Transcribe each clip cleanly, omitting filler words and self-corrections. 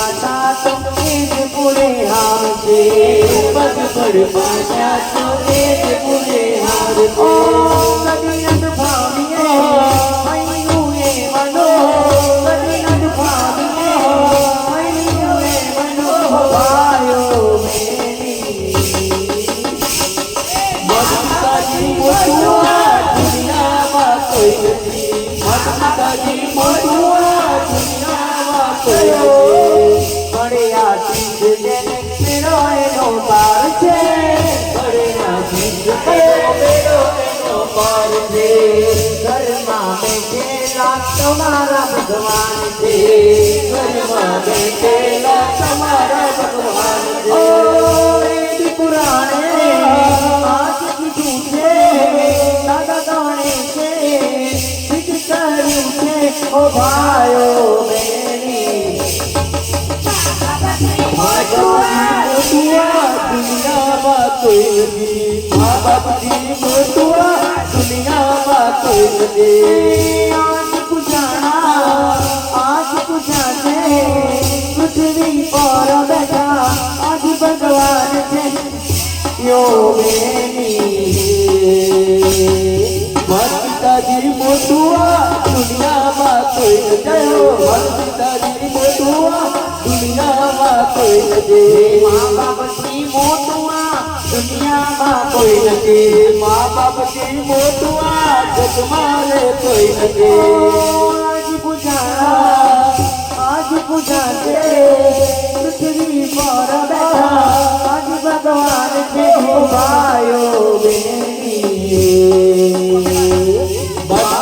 पाता तो एक पूरे हार से पग पर पाता तो एक पूरे हार से कदिनत भाविए मयूए मनो कदिनत भाविए मयूए मनो भायो मेरी ममता जी मोटुआ दुनिया में कोई नहीं ममता जी मोटुआ दुनिया में कोई नहीं बड़े आशीष देने मेरो एनो पार छे बड़े आशीष मेरो एनो पार छे घर में बैठेला तुम्हारा भगवान छे घर में बैठेला तुम्हारा भगवान छे ओ रे पुराणे आज की झूठे दादा गाने से बिच करी उठे ओ भायो मेरी दुनिया में कोई नहीं माँ बाप की मोटुआ दुनिया में कोई नहीं आज पुजाने पृथ्वी पर बैठा आज भगवान से यो मेरी पिताजी मोटुआ दुनिया में कोई नहीं पिताजी मोटुआ दुनिया में कोई नहीं माँ बाप की मोटुआ दुनिया में कोई नहीं माँ बाप की मोटुआ जग मारे कोई नहीं आज पूजा के पृथ्वी पर बैठा आज भगवान के हो भायो मेरी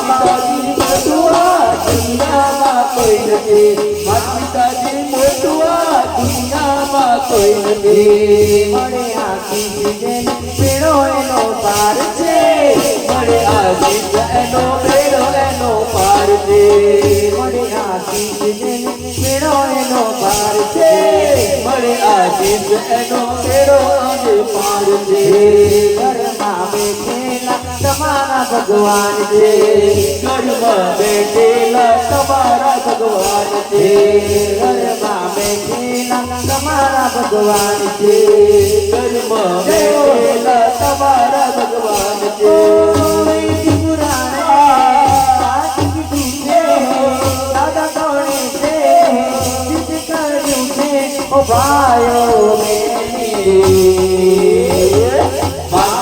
पिताजी मोटुआ दुनिया में कोई नहीं पिताजी मोटुआ दुनिया में कोई नहीं बड़े आशीष देने पेड़ो एनो पार छे बड़े आशीष एनो पेड़ो एनो पार छे बड़े आशीष देने पेड़ो एनो पार छे बड़े आशीष एनो पेड़ो एनो पार छे घर में बैठेला तुम्हारा भगवान छे घर में बैठेला तुम्हारा भगवान छे घर में बैठेला तुम्हारा भगवान छे घर में बैठेला तुम्हारा भगवान छे पुराने आज की दूसरे दादा कौने से जिद कर उठे ओ भायो मेरी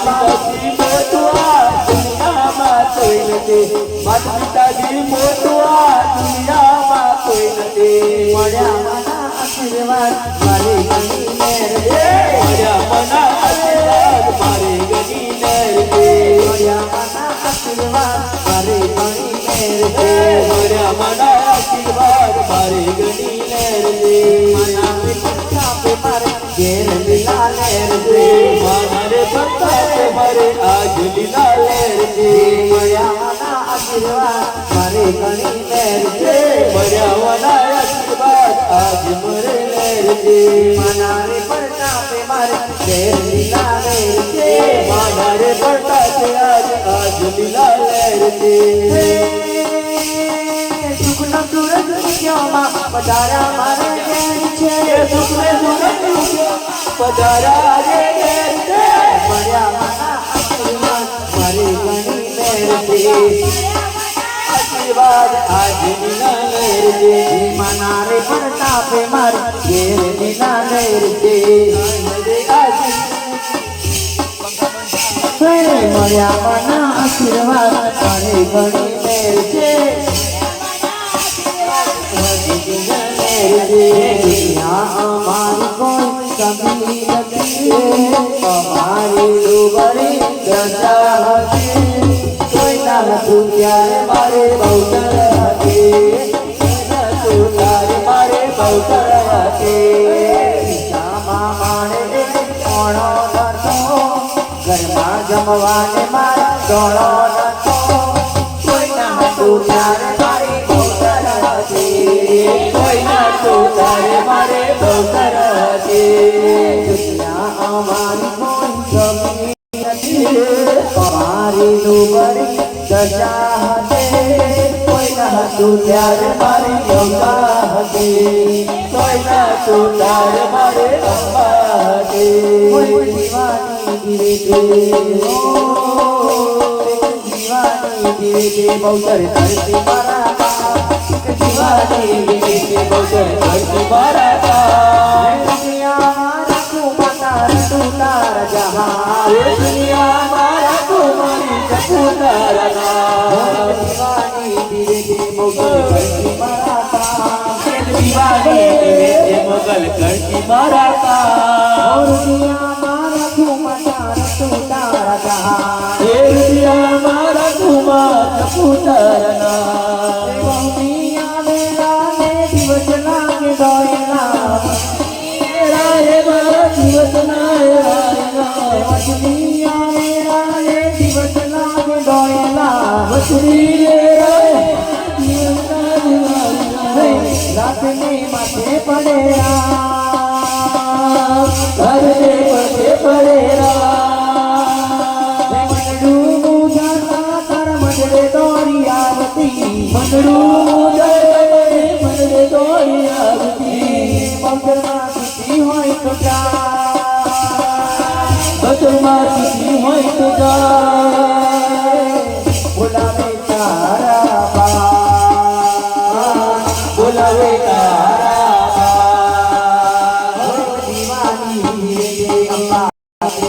पिताजी मोटुआ दुनिया में कोई नहीं पिताजी मोटुआ दुनिया में कोई नहीं मजा मना आशीर्वाद मारे गनी मेर दे मजा मना आशीर्वाद मारे गनी मेर दे मजा मना आशीर्वाद मारे गनी मेर दे मजा मना आशीर्वाद मारे गनी मेर दे मना पे पत्ता पे मारे घेर लीला लेर दे मना रे पत्ता पे मारे आज लीला लेर दे मजा मना आशीर्वाद मारे गनी मेर दे मजा मना आशीर्वाद आज मरे लेर दे मना रे पत्ता पे मारे घेर लीला लेर दे मना रे पत्ता पे आज लीला लेर दे सुखना सूरज क्यों माँ पधारा मारे घेर छे सुखने सूरज पधारा रे घेर छे मजा मना आशीर्वाद मारे गनी मेर दे आशीर्वाद आज लीला लेर दे मना रे पड़ता पे मार घेर लीला लेर दे मजा मना आशीर्वाद मारे गनी मेर दे हमारी कोई कमी नहीं हमारी डूबरी दशा कोई ना तू प्यारे मारे बहुतर तू प्यारे मारे बहुतर मारे कोणो नतो घरमा जमवाने मारे कोणो नतो कोई ना तू प्यारे मारे बहुतर कोई ना तू तारे मारे बहुतर हमारी कोई कमी नहीं हमारी डूबरी दशा कोई ना तू प्यार मारी योगा कोई ना તો તાર મારે અંબા દે દીવાની ધીરે દીવાની ધીરે બહુચર ધરતી મારા દીવાની ધીરે બહુચર ધરતી મારા કા દુનિયા રાખું માતા તું તાર જહાં એ દુનિયા મારા કુમારી જપુતારા ના દીવાની ધીરે બહુચર ધરતી મારા કા દીવાની ધીરે મોગલ કરતી મારા કા દુનિયા મારા ઘુમતા તું તારા જહાં એ દુનિયા મારા કુમાર જપુતારા ના દુનિયા વેલા ને દિવસ લાગે દોયલા રાય મારા દિવસ ના રાય દુનિયા વેલા ને દિવસ લાગે દોયલા વસરી રાય રાત ને માથે પડેલા ઘરે પગે પડેરા મંડળું મુજાતા તાર મંડળે દોરી આવતી મંડળું જય મંડળે દોડી આવતી મંગળમાં સુતી હોય તો જા બસમાં સુતી હોય તો જા બોલાવે તારા બા બોલાવે તારા દીવાની રે અંબા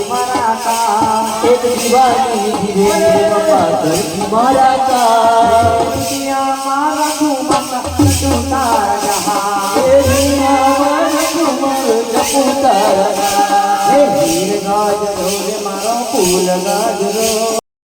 મારા કા એક દીવાની ધીરે પપ્પા ધરતી મારા કા દુનિયા મારા ઘુમતા તું તારા જહાં એ દુનિયા મારા કુમાર જપુતારા હે હીર ગાજરો રે મારો ફૂલ ગાજરો